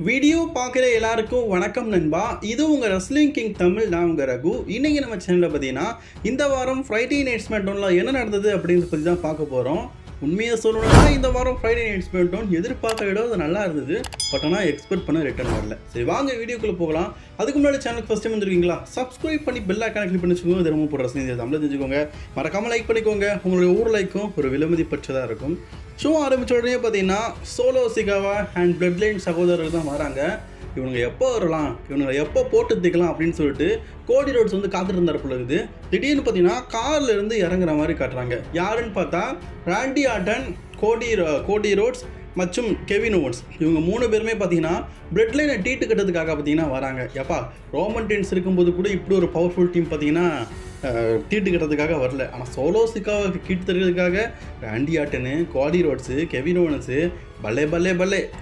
Video பார்க்குற எல்லாருக்கும் வணக்கம் நண்பா. இது உங்கள் ரெஸ்லிங் கிங் தமிழ். நான் உங்கள் ரகு. இன்றைக்கி நம்ம சேனலில் பார்த்தீங்கன்னா இந்த வாரம் ஃப்ரைடே நைட் ஸ்மாக்டவுனில் என்ன நடந்தது அப்படின்றத பற்றி தான் பார்க்க போகிறோம். உண்மையாக சொல்லணும்னா இந்த வாரம் ஃப்ரைடே நைட் ஸ்மாக்டவுன் எதிர்பார்க்க விட அது நல்லா இருந்தது. பட் ஆனால் எக்ஸ்பெக்ட் பண்ண ரிட்டர்ன் வரல. சரி, வாங்க வீடியோக்குள்ளே போகலாம். அதுக்கு முன்னாடி சேனலுக்கு ஃபஸ்ட் டைம் வந்துருக்கீங்களா, சப்ஸ்கிரைப் பண்ணி பெல் ஐக்கானை கிளிக் பண்ணி வச்சுக்கோங்க. தினமும் போடுற ரசனை தமிழ் தெரிஞ்சுக்கோங்க. மறக்காமல் லைக் பண்ணிக்கோங்க. உங்களுடைய ஊர் லைக்கும் ஒரு விலைமதி பற்றதாக இருக்கும். ஷோ ஆரம்பித்த உடனே பார்த்தீங்கன்னா சோலோ சிகாவா அண்ட் பிளட் லைன் சகோதரர்கள் தான் வராங்க. இவனுங்க எப்போ வரலாம், இவனுங்களை எப்போ போட்டு திக்கலாம் அப்படின்னு சொல்லிட்டு கோடி ரோட்ஸ் வந்து காத்துட்டு இருந்தார் போல இருக்குது. திடீர்னு பார்த்தீங்கன்னா கார்ல இருந்து இறங்குற மாதிரி காட்டுறாங்க. யாருன்னு பார்த்தா ராண்டி ஆர்டன், கோடி ரோட்ஸ் மற்றும் கெவின் ஓவன்ஸ். இவங்க 3 பேருமே பார்த்தீங்கன்னா பிளட் லைனை டீட்டு கட்டுறதுக்காக பார்த்தீங்கன்னா வராங்க. எப்பா, ரோமன் டென்ஸ் இருக்கும்போது கூட இப்படி ஒரு பவர்ஃபுல் டீம் பார்த்தீங்கன்னா டீட்டு கட்டுறதுக்காக வரல. ஆனால் சோலோ சிகாவுக்கு கீட்டு தருகிறதுக்காக ராண்டி ஆர்டனு, கோடி ரோட்ஸு, கெவின் ஓவன்ஸு பல்லே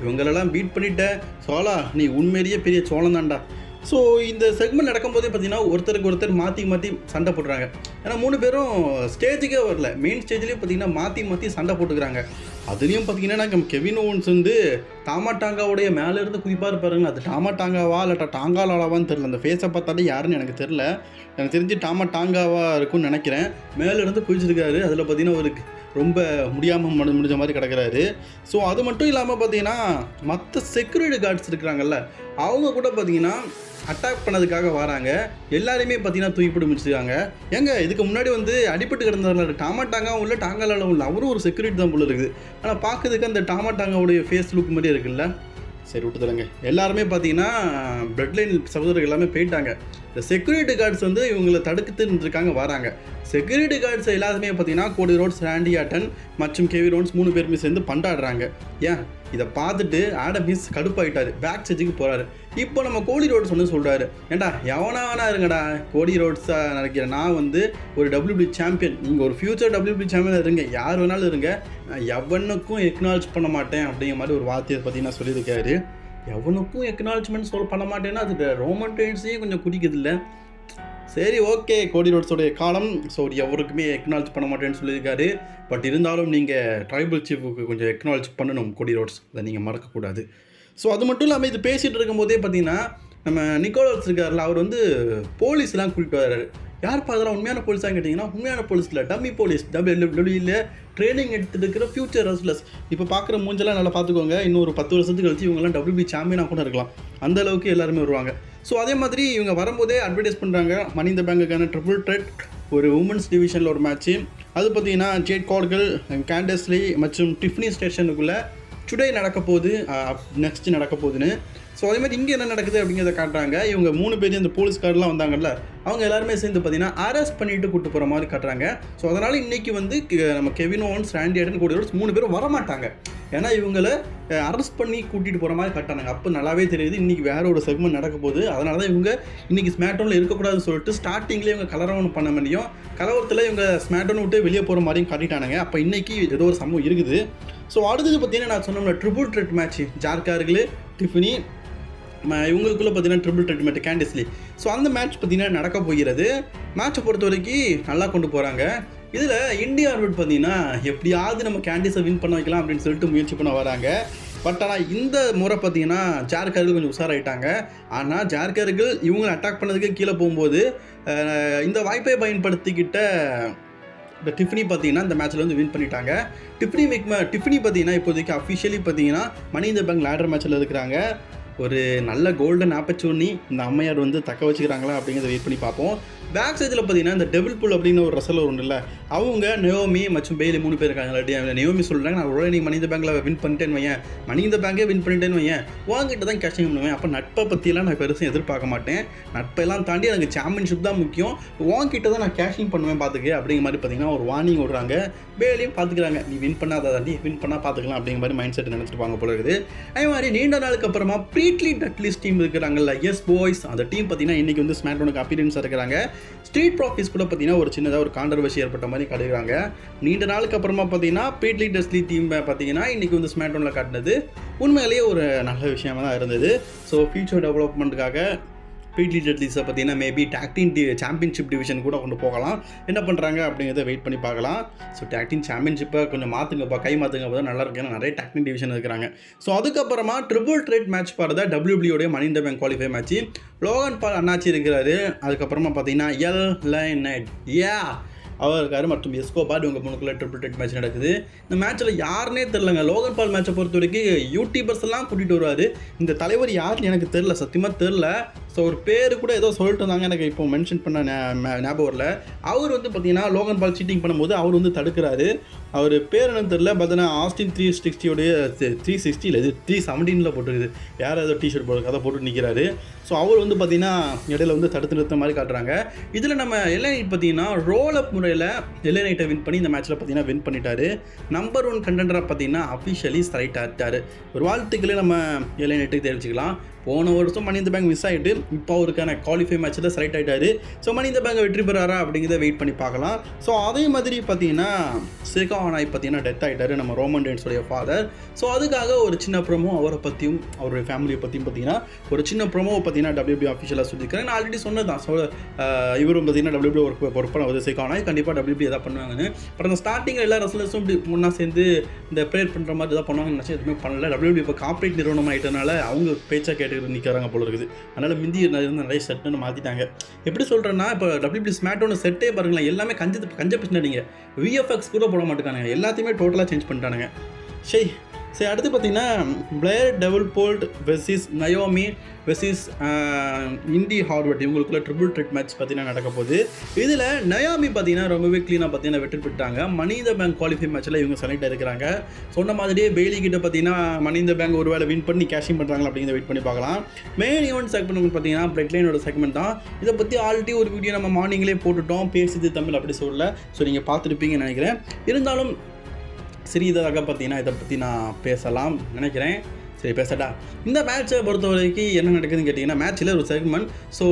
இவங்களெல்லாம் பீட் பண்ணிட்ட சோலா, நீ உண்மையிலேயே பெரிய சோளம் தான்டா. ஸோ இந்த செக்மெண்ட் நடக்கும்போதே பார்த்தீங்கன்னா ஒருத்தருக்கு ஒருத்தர் மாற்றி சண்டை போட்டுறாங்க. ஏன்னா 3 பேரும் ஸ்டேஜுக்கே வரல, மெயின் ஸ்டேஜ்லேயே பார்த்தீங்கன்னா மாற்றி சண்டை போட்டுக்கிறாங்க. அதுலேயும் பார்த்தீங்கன்னா நம்ம கெவின் ஓவன்ஸ் வந்து டாமாட்டாங்காவுடைய மேலேருந்து குதிப்பாக இருப்பாருங்க. அது டாமாட்டாங்காவா இல்லாட்டா டாங்காலாவான்னு தெரில. அந்த ஃபேஸை பார்த்தாலே யாருன்னு எனக்கு தெரில. எனக்கு தெரிஞ்சு டாமாட்டாங்காவாக இருக்கும்னு நினைக்கிறேன். மேலேருந்து குதிச்சிருக்காரு. அதில் பார்த்தீங்கன்னா ஒரு ரொம்ப முடியாமல் முடிஞ்ச மாதிரி கிடக்கிறாரு. ஸோ அது மட்டும் இல்லாமல் பார்த்தீங்கன்னா மற்ற செக்யூரிட்டி கார்ட்ஸ் இருக்கிறாங்கல்ல, அவங்க கூட பார்த்தீங்கன்னா அட்டாக் பண்ணதுக்காக வராங்க. எல்லாருமே பார்த்தீங்கன்னா தூக்கி போட்டு முடிச்சிருக்காங்க. ஏங்க, இதுக்கு முன்னாடி வந்து அடிபட்டு கிடந்தாரு டாமாட்டாங்காவும் இல்லை டாங்காலாவும் இல்லை, அவரும் ஒரு செக்யூரிட்டி தான் போல இருக்குது. ஆனால் பார்க்கறதுக்கு அந்த டாமாட்டாங்காவுடைய ஃபேஸ் லுக் மாதிரியே இருக்குல்ல. சரி, விட்டுதலங்க. எல்லாருமே பார்த்தீங்கன்னா பிளட் லைன் சகோதரர்கள் எல்லாமே போயிட்டாங்க. இந்த செக்யூரிட்டி கார்ட்ஸ் வந்து இவங்களை தடுத்துட்டு இருக்காங்க, வராங்க. செக்யூரிட்டி கார்ட்ஸ் எல்லாருமே பார்த்தீங்கன்னா கோடி ரோட்ஸ், ராண்டி ஆர்டன் மற்றும் கெவின் ஓவன்ஸ் 3 பேருமே சேர்ந்து பண்டாடுறாங்க. ஏன் இதை பார்த்துட்டு ஆடம் பீஸ் கடுப்பாயிட்டாரு, பேக் ஸ்டேஜுக்கு போகிறாரு. இப்போ நம்ம கோடி ரோட்ஸ் வந்து சொல்கிறாரு, ஏண்டா எவனா இருங்கடா, கோடி ரோட்ஸாக நினைக்கிறேன், நான் வந்து ஒரு WB சாம்பியன், நீங்கள் ஒரு ஃபியூச்சர் WB சாம்பியன் இருங்க, யார் வேணாலும் இருங்க, நான் எவனுக்கும் எக்னாலஜ் பண்ண மாட்டேன் அப்படிங்கிற மாதிரி ஒரு வார்த்தையை பார்த்தீங்கன்னா சொல்லியிருக்காரு. எவனுக்கும் எக்னாலஜ்மெண்ட் பண்ண மாட்டேன்னா அது ரோமன் ரெயின்ஸையும் கொஞ்சம் குடிக்குது இல்லை. சரி, ஓகே, கோடி ரோட்ஸோடைய காலம். ஸோ எவருக்குமே எக்னாலஜ் பண்ண மாட்டேன்னு சொல்லியிருக்காரு. பட் இருந்தாலும் நீங்கள் ட்ரைபல் சீஃபுக்கு கொஞ்சம் எக்னாலஜ் பண்ணணும் கோடி ரோட்ஸ், அதை நீங்கள் மறக்கக்கூடாது. ஸோ அது மட்டும் இல்லாமல் இது பேசிகிட்டு இருக்கும்போதே பார்த்தீங்கன்னா நம்ம நிக்கோலஸ் இருக்கார்ல, அவர் வந்து போலீஸ்லாம் கூட்டிகிட்டு வர்றாரு. யார் பார்த்தா உண்மையான போலீஸாக கேட்டிங்கன்னா உண்மையான போலீஸ் இல்லை, டம்மி போலீஸ். WWE ட்ரைனிங் எடுத்துகிட்டு இருக்கிற ஃபியூச்சர் ரெஸ்லர்ஸ். இப்போ பார்க்குற மூஞ்செல்லாம் நல்லா பார்த்துக்கோங்க. இன்னொரு 10 வருஷத்துக்கு கழிச்சு இவங்கெல்லாம் WB சாம்பியனாக கூட இருக்கலாம். அந்த அளவுக்கு எல்லாருமே வருவாங்க. ஸோ அதே மாதிரி இவங்க வரும்போதே அட்வர்டைஸ் பண்ணுறாங்க மணி இந்த பேங்குக்கான ட்ரிபிள் த்ரெட் ஒரு உமன்ஸ் டிவிஷனில் ஒரு மேட்ச்சு. அது பார்த்தீங்கன்னா ஜேட் கார்கில், கேண்டஸ் லீ மற்றும் டிஃப்னி ஸ்டேஷனுக்குள்ளே டுடே நடக்க போகுது, நெக்ஸ்ட்டு நடக்க போகுதுன்னு. ஸோ அதே மாதிரி இங்கே என்ன நடக்குது அப்படிங்கிறத காட்டுறாங்க. இவங்க 3 பேர் இந்த போலீஸ்காரெலாம் வந்தாங்கல்ல, அவங்க எல்லாருமே சேர்ந்து பார்த்தீங்கன்னா அரெஸ்ட் பண்ணிட்டு கூப்பிட்டு போகிற மாதிரி காட்டுறாங்க. ஸோ அதனால் இன்றைக்கி வந்து நம்ம கெவின் ஓவன்ஸ், ராண்டி ஆர்டன், கோடி ரோட்ஸ் 3 பேரும் வரமாட்டாங்க. ஏன்னா இவங்களை அரெஸ்ட் பண்ணி கூட்டிகிட்டு போகிற மாதிரி காட்டுறாங்க. அப்போ நல்லாவே தெரியுது இன்றைக்கி வேறு ஒரு செக்மெண்ட் நடக்க போகுது. அதனால தான் இவங்க இன்றைக்கி ஸ்மாக்டவுனில் இருக்கக்கூடாதுன்னு சொல்லிட்டு ஸ்டார்டிங்லேயே இவங்க கலரவன் பண்ண முடியும், கலவரத்தில் இவங்க ஸ்மாக்டவுன் விட்டு வெளியே போகிற மாதிரியும் காட்டிட்டானுங்க. அப்போ இன்றைக்கி ஏதோ ஒரு சம்பவம் இருக்குது. ஸோ அடுத்தது பார்த்தீங்கன்னா நான் சொன்னோம்ல ட்ரிபிள் த்ரெட் மேட்ச், ஜார்கார்கள், டிஃபினி, இவங்களுக்குள்ளே பார்த்தீங்கன்னா ட்ரிபிள் த்ரெட் மேட்ச், கேண்டஸ் லீ. ஸோ அந்த மேட்ச் பார்த்தீங்கன்னா நடக்க போகிறது. மேட்சை பொறுத்த வரைக்கும் நல்லா கொண்டு போகிறாங்க. இதில் இந்தியா ஆர்பிட் பார்த்தீங்கன்னா எப்படியாவது நம்ம கேண்டிஸை வின் பண்ண வைக்கலாம் அப்படின்னு சொல்லிட்டு முயற்சி பண்ண வராங்க. பட் ஆனால் இந்த முறை பார்த்தீங்கன்னா ஜார்கார்கள் கொஞ்சம் உஷாராயிட்டாங்க. ஆனால் ஜார்கார்கள் இவங்களை அட்டாக் பண்ணதுக்கு கீழே போகும்போது இந்த வாய்ப்பை பயன்படுத்திக்கிட்ட இந்த டிஃப்னி பார்த்தீங்கன்னா இந்த மேட்ச்சில் வந்து வின் பண்ணிட்டாங்க. டிஃப்னி பார்த்தீங்கன்னா இப்போதைக்கு அஃபிஷியலி பார்த்தீங்கன்னா மணி இந்த பேங்க் லேடர் மேட்ச்சில் இருக்கிறாங்க. ஒரு நல்ல கோல்டன் ஆப்பர்ச்சுனிட்டி இந்த அம்மையார் வந்து தக்க வச்சுக்கிறாங்களா அப்படிங்கிறத வெயிட் பண்ணி பார்ப்போம். பேக் சைடில் பார்த்தீங்கன்னா இந்த டெபிள் புல் அப்படின்னு ஒரு ரெசலர் ஒன்று இல்லை, அவங்க நயோமி மற்றும் பெய்லி 3 பேர் இருக்காங்க. நயோமி சொல்கிறாங்க, நான் உடனே மணி இந்த பேங்கில் வின் பண்ணிட்டேன்னு வையன், மணி இந்த பேங்கே வின் பண்ணிட்டேன்னு வையன், வாங்கிட்டு தான் கேஷிங் பண்ணுவேன். அப்போ நட்பை பற்றியெல்லாம் நான் பெருசாக எதிர்பார்க்க மாட்டேன், நட்பெல்லாம் தாண்டி எனக்கு சாம்பியன்ஷிப் தான் முக்கியம், வாங்கிட்டு தான் நான் கேஷிங் பண்ணுவேன் பார்த்துக்கு அப்படிங்கிற மாதிரி பார்த்தீங்கன்னா ஒரு வார்னிங் விடுறாங்க. பேலியும் பார்த்துக்கிறாங்க, நீ வின் பண்ணாத தாண்டி வின் பண்ணால் பார்த்துக்கலாம் அப்படிங்கிற மாதிரி மைண்ட் செட் நினச்சிருப்பாங்க போல இருக்குது. அதே மாதிரி நீண்ட நாளுக்கு அப்புறமா ப்ரீட்லி டட்லிஸ் டீம் இருக்கிறாங்கல்ல, எஸ் பாய்ஸ், அந்த டீம் பார்த்தீங்கன்னா இன்றைக்கி வந்து ஸ்மாக்டவுனுக்கு அப்பியரன்ஸாக இருக்கிறாங்க. ஸ்ட்ரீட் ப்ராஃபிட்ஸ் கூட பார்த்தீங்கன்னா ஒரு சின்னதாக ஒரு கான்ட்ரவர்சி ஏற்பட்ட மாதிரி காட்டுகிறாங்க. நீண்ட நாளுக்கு அப்புறமா பார்த்தீங்கன்னா ப்ரீட்லி டட்லி டீம் பார்த்தீங்கன்னா இன்றைக்கி வந்து ஸ்மாக்டவுனில் காட்டினது உண்மையிலேயே ஒரு நல்ல விஷயமாக தான் இருந்தது. ஸோ ஃபியூச்சர் டெவலப்மெண்ட்டுக்காக பிடி டட்லிஸை பார்த்தீங்கன்னா மேபி டாக்டின் சாம்பியன்ஷிப் டிவிஷன் கூட கொண்டு போகலாம். என்ன பண்ணுறாங்க அப்படிங்கிறத வெயிட் பண்ணி பார்க்கலாம். ஸோ டாக்டின் சாம்பியன்ஷிப்பை கொஞ்சம் மாற்றுங்கப்பா, கை மாற்றுங்க, அப்போ தான் நல்லா இருக்கு. ஏன்னா நிறைய டாக்டின் டிவிஷன் இருக்கிறாங்க. ஸோ அதுக்கப்புறமா ட்ரிபிள் த்ரெட் மேட்ச் பாருதா WBOடைய money in the bank qualify match. Logan Paul அண்ணாச்சி இருக்கிறாரு. அதுக்கப்புறமா பார்த்தீங்கன்னா LA Knight அவர் இருக்காரு மற்றும் எஸ்கோபார். இவங்க மூணுக்குள்ள ட்ரிபிள் த்ரெட் மேட்ச் நடக்குது. இந்த மேட்ச்சில் யாருன்னே தெரிலங்க. லோகன் பால் மேட்சை பொறுத்த வரைக்கும் யூடியூபர்ஸ் எல்லாம் கூட்டிகிட்டு வருவார். இந்த தலைவர் யாருன்னு எனக்கு தெரில, சத்தியமாக தெரில. ஸோ ஒரு பேர் கூட ஏதோ சொல்லிட்டு இருந்தாங்க, எனக்கு இப்போ மென்ஷன் பண்ண ஞாபகம் வரல. அவர் வந்து பார்த்தீங்கன்னா லோகன் பால் சீட்டிங் பண்ணும்போது அவர் வந்து தடுக்கிறாரு. அவர் பேர் என்னன்னு தெரில. பார்த்தீங்கன்னா ஆஸ்டின் 360 360 இல்லை, இது 317 போட்டுருக்குது. வேறு ஏதோ டிஷர்ட் போட்டு அதை போட்டு நிற்கிறாரு. ஸோ அவர் வந்து பார்த்தீங்கன்னா இடையில வந்து தடுத்து நிறுத்த மாதிரி காட்டுறாங்க. இதில் நம்ம LA Knight பார்த்தீங்கன்னா ரோல் அப் முறையில் LA Knight வின் பண்ணி இந்த மேட்ச்சில் பார்த்தீங்கன்னா வின் பண்ணிட்டாரு. நம்பர் 1 கண்டெண்டராக பார்த்தீங்கன்னா அஃபிஷியலி செலக்ட் ஆகிட்டார். ஒரு வாழ்த்துக்களே நம்ம LA Knight தெரிவிச்சுக்கலாம். போன வருஷம் மணி இந்த பேங்க் மிஸ் ஆகிட்டு இப்போ அவருக்கான குவாலிஃபை மேட்ச்சில் செலக்ட் ஆகிட்டாரு. ஸோ மணி இந்த பேங்கை வெற்றி பெறாரா அப்படிங்கிறத வெயிட் பண்ணி பார்க்கலாம். ஸோ அதே மாதிரி பார்த்தீங்கன்னா சிகானாய் பார்த்தீங்கன்னா டெத் ஆகிட்டார், நம்ம ரோமன் ரெயின்ஸோடைய ஃபாதர். ஸோ அதுக்காக ஒரு சின்ன ப்ரோமோ அவரை பற்றியும் அவருடைய ஃபேமிலியை பற்றியும் பார்த்தீங்கன்னா ஒரு சின்ன ப்ரோமோ பார்த்தீங்கன்னா WBO அஃபிஷியலாக சொல்லியிருக்காரு. நான் ஆல்ரெடி சொன்னதான். ஸோ இவரும் பார்த்தீங்கன்னா WBO ஒர்க் பண்ண சிகானாய் கண்டிப்பாக WBO எதாவது பண்ணுவாங்கன்னு. பட் அந்த ஸ்டார்டிங்கில் எல்லா ரெஸ்லர்ஸும் இப்படி ஒன்றா சேர்ந்து இந்த ப்ரேயர் பண்ணுற மாதிரி எதாவது பண்ணுவாங்கன்னு நினச்சி எதுவுமே பண்ணல. WBO இப்போ கார்ப்பரேட் நிறுவனம் ஆகிட்டனால அவங்க பேச்சா கேட்டு நிற்கிறாங்க போல இருக்குது. அதனால் மிந்தி நிறைய செட்டுன்னு மாற்றிட்டாங்க. எப்படி சொல்கிறேன்னா இப்போ WBO ஸ்மாக்டவுன் செட்டே பாருங்களேன், எல்லாமே கஞ்ச பிடிச்சினாடிங்க. VFX கூட போட மாட்டேங்கானுங்க, எல்லாத்தையுமே டோட்டலாக சேஞ்ச் பண்ணிட்டானுங்க. சரி அடுத்து பார்த்தீங்கன்னா Blair Davenport versus Naomi versus Indi Hartwell. இவங்களுக்குள்ள ட்ரிபிள் த்ரெட் மேட்ச் பார்த்தீங்கன்னா நடக்க போகுது. இதில் நயோமி பார்த்தீங்கன்னா ரொம்பவே க்ளீனாக பார்த்தீங்கன்னா வெற்றி பெற்றாங்க. மணி இந்த பேங்க் குவாலிஃபை மேட்ச்சில் இவங்க செலக்ட் இருக்கிறாங்க. சொன்ன மாதிரியே பெய்லி கிட்ட பார்த்தீங்கன்னா மணி இந்த பேங்க் ஒரு வேளை வின் பண்ணி கேஷிங் பண்ணுறாங்களா அப்படிங்கிறத வெயிட் பண்ணி பார்க்கலாம். மெயின் ஈவெண்ட் செக்மெண்ட் பார்த்தீங்கன்னா பிளட் லைனோட செக்மெண்ட் தான். இதை பற்றி ஆல்ரெடி ஒரு வீடியோ நம்ம மார்னிங்லேயே போட்டுட்டோம், பேசுது தமிழ் அப்படி சொல்லல. ஸோ நீங்கள் பார்த்துருப்பீங்கன்னு நினைக்கிறேன். இருந்தாலும் சிறிதாக பார்த்தீங்கன்னா இதை பற்றி நான் பேசலாம் நினைக்கிறேன். சரி பேசட்டா. இந்த மேட்சை பொறுத்த வரைக்கும் என்ன நடக்குதுன்னு கேட்டிங்கன்னா மேட்ச்சில் ஒரு செக்மெண்ட். ஸோ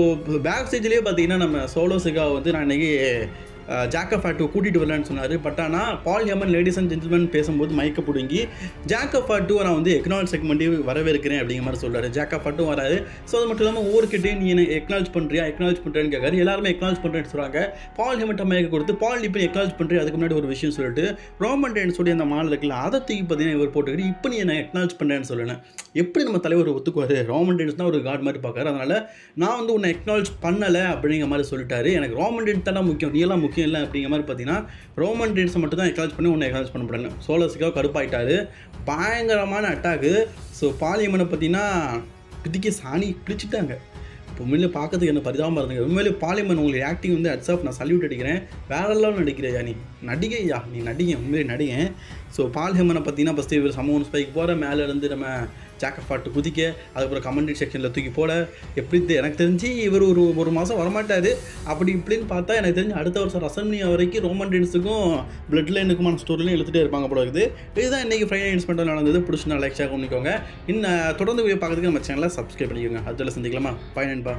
பேக் ஸ்டேஜ்லேயே பார்த்தீங்கன்னா நம்ம சோலோ சிகா வந்து நான் இன்றைக்கி ஜாக்கப் ஃபேட்டு கூட்டிகிட்டு வரலான்னு சொன்னார். பட் ஆனால் பால் ஹெமன் லேடிஸ் அண்ட் ஜென்டில்மேன் பேசும்போது மயக்க பிடுங்கி ஜாக்கப் ஃபேட்டு நான் வந்து எக்னாலஜ் செக்மெண்ட்டே வரவேற்கிறேன் அப்படிங்கிற மாதிரி சொல்கிறார். ஜாக்கப் ஃபேட்டும் வராது. ஸோ அது மட்டும் இல்லாமல் ஒவ்வொருக்கிட்டே நீ என்ன எக்னாலஜ் பண்ணுறேன்னு கேட்காரு. எல்லாருமே எக்னாலஜ் பண்ணுறேன்னு சொல்கிறாங்க. பால் ஹெமன்ட்டை மயக்க கொடுத்து பால் இப்போ எக்னாலஜ் பண்ணுறேன். அதுக்கு முன்னாடி ஒரு விஷயம் சொல்லிட்டு ரோமன் ரெயின்ஸ் சொல்லி அந்த மாடல் இருக்குல்ல அதை தூக்கி பார்த்தீங்கன்னா இவர் போட்டுக்கிட்டு இப்போ நீ என்ன எக்னாலஜ் பண்ணுறேன்னு சொல்லணும். எப்படி நம்ம தலைவர் ஒத்துக்குவார்? ரோமன் ரெயின்ஸ் தான் ஒரு காட் மாதிரி பார்க்குறாரு. அதனால் நான் வந்து உன்னை எக்னாலஜ் பண்ணலை அப்படிங்கிற மாதிரி சொல்லிட்டாரு. எனக்கு ரோமன் ரெயின்ஸ் தான் முக்கியம், நீ எல்லாம் முக்கியம் இல்லை அப்படிங்கிற மாதிரி பார்த்தீங்கன்னா ரோமன் ரெயின்ஸை மட்டும் தான் எக்னாலஜ் பண்ணி ஒன்று எக்னாலஜ் பண்ண முடியல. சோலோஸுக்காக கடுப்பாயிட்டாரு. பயங்கரமான அட்டாக்கு. ஸோ பாலியமனை பார்த்தீங்கன்னா பிடிக்க சாணி பிடிச்சிட்டாங்க. இப்போ உண்மையிலே பார்க்கறதுக்கு என்ன பரிதாபமாக இருந்துங்க. உண்மையிலே பாலிமன் உங்களுக்கு ஆக்டிங் வந்து அட்ஸாஃப் நான் சல்யூட் அடிக்கிறேன். வேறெல்லாம் நடிக்கிறையா நீ நடிகையா, நீ நடிகை, உண்மையிலே நடிகை. ஸோ பால் ஹெமனை பார்த்தீங்கன்னா ஃபஸ்ட்டு இவர் சமூன் ஸ்பைக் போகிற மேலே இருந்து நம்ம ஜாக்கப் ஃபேட்டு குதிக்க, அதுக்கப்புறம் கமெண்ட்ரி செக்ஷனில் தூக்கி போட. எப்படி எனக்கு தெரிஞ்சு இவர் ஒரு மாதம் வரமாட்டார். அப்படி இப்படின்னு பார்த்தா எனக்கு தெரிஞ்சு அடுத்த வருஷம் ரசல்மனியா வரைக்கும் ரோமன் ரெயின்ஸுக்கும் பிளட் லைனுக்குமான ஸ்டோரிலையும் எழுத்துட்டே இருப்பாங்க போல இருக்குது. இதுதான் இன்றைக்கி ஃப்ரைடே இன்ஸ்மெண்ட்டாக நடந்தது. பிடிச்சினா லைக் ஷேர் பண்ணிக்கோங்க. இன்னும் தொடர்ந்து பார்க்கறதுக்கு நம்ம சேனலை சப்ஸ்கிரைப் பண்ணிக்கோங்க. அதில் சந்திக்கலாமா? பாய் நண்பா.